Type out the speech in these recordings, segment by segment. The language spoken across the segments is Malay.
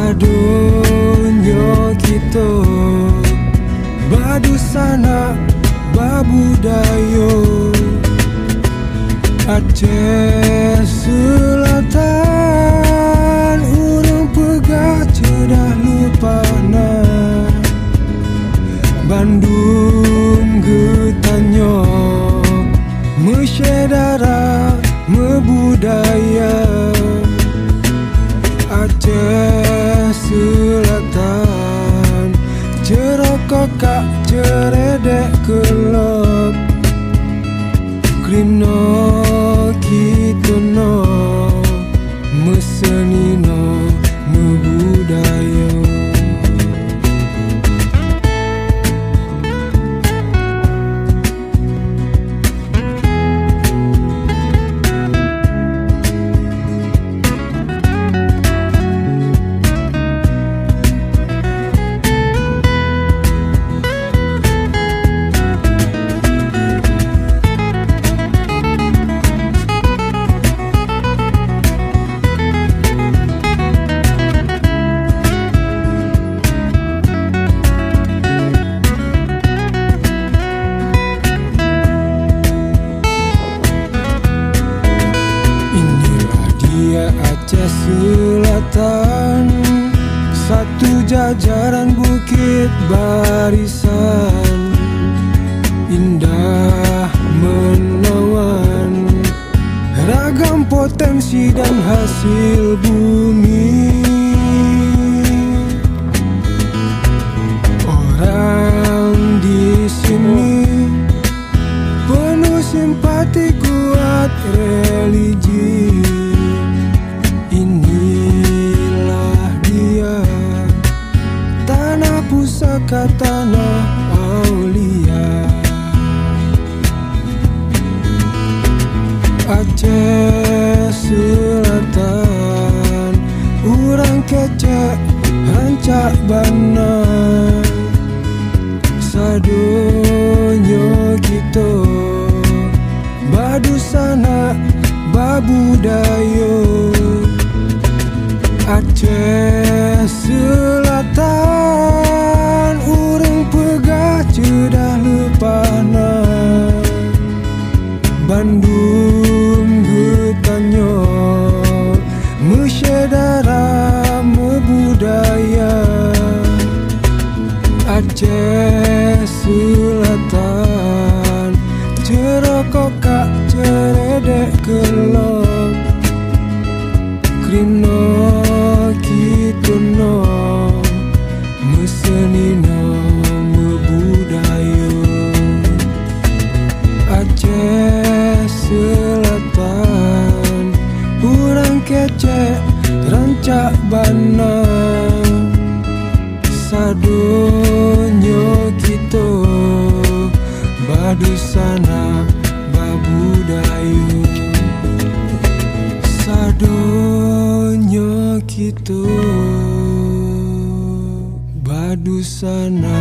Sadonyo kita badusana babudayo Aceh Selatan urang pegah cedah lupana Bandung getanyo mesyedara mebudaya Aceh Selatan cerokokak ceredek kelop Krino kitono mesenino mebudaya Aceh Selatan satu jajaran bukit barisan indah menawan ragam potensi dan hasil bumi orang di sini penuh simpati kuat religi pusaka tanah aulia Aceh Selatan urang kecek rancak bana sadonyo kita badusana babudayo Aceh Selatan urang pegah cedah lepana Bandung getanyo mesyedara mebudaya Aceh Selatan cerokokak ceredek kelop Krino kitono mesenino mebudayo Aceh Selatan urang kecek rancak bana sadonyo kita badusana babudayo sadonyo kita badusana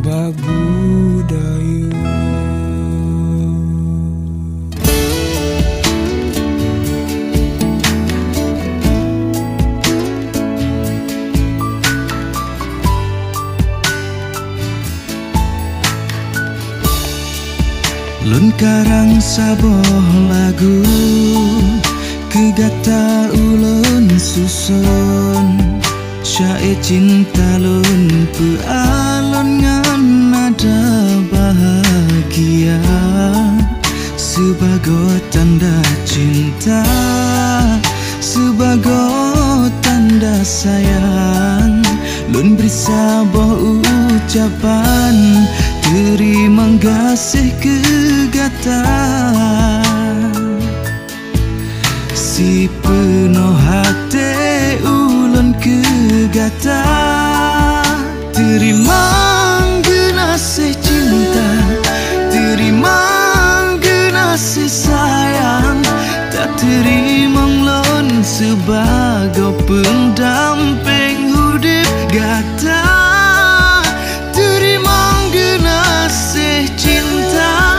babudayo Lun karang saboh lagu kegatal ulun susun syair cinta lun pealon ngan nada bahagia sebagai tanda cinta sebagai tanda sayang lun beri saboh ucapan terima kasih kegatal si penuh hati ulun kegatal terima kasih cinta terima kasih sayang tak terima ulun sebagai pendamping hidup gata terima kasih cinta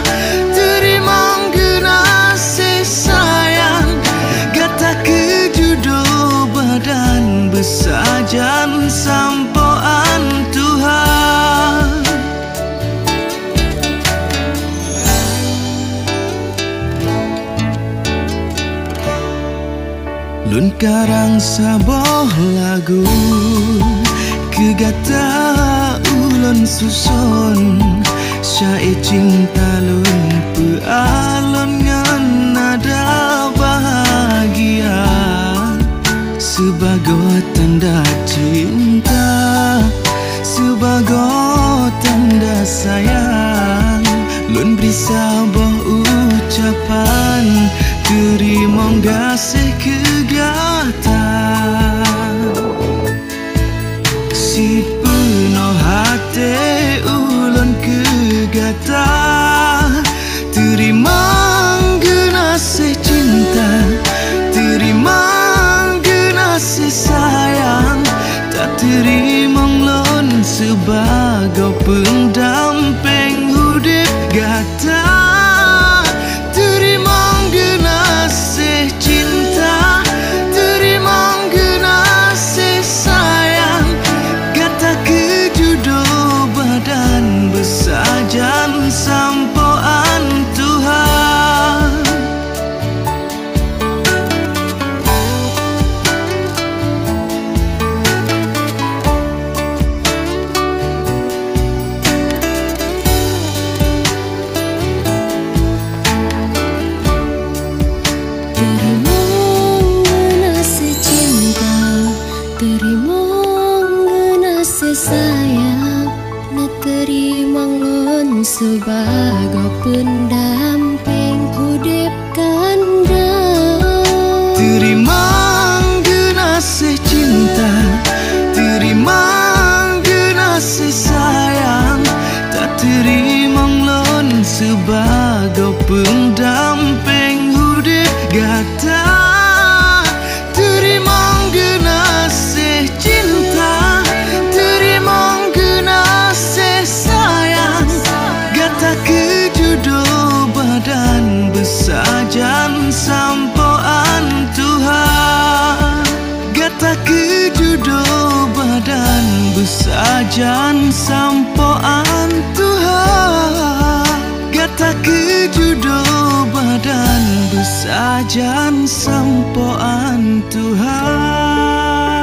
terima kasih sayang gata kejudo badan besajan sampoan Tuhan. Lun karang saboh lagu kegata ulun susun syair cinta lun pealon ngan nada bahagia sebagai tanda cinta, sebagai tanda sayang. Lun beri saboh ucapan terima kasih kegata si penuh hati ulun kegata terima kasih cinta, terima kasih sayang, tak terima ulun sebagai pendamping hidup gata. Besajan sampoan Tuhan. Terima ngasih cinta, terima ngasih sayang, nak terima lon sebagai pendamping hidup kanda. Terima kasih cinta, terima kasih sayang, tak terima lon sebagai pendamping hidup gata. Terima kasih cinta, terima kasih sayang, gata kejodoh badan besajan sampoan Tuhan. Gata kejodoh badan besajan sampoan Tuhan. Gata kejodoh badan besajan sampoan Tuhan.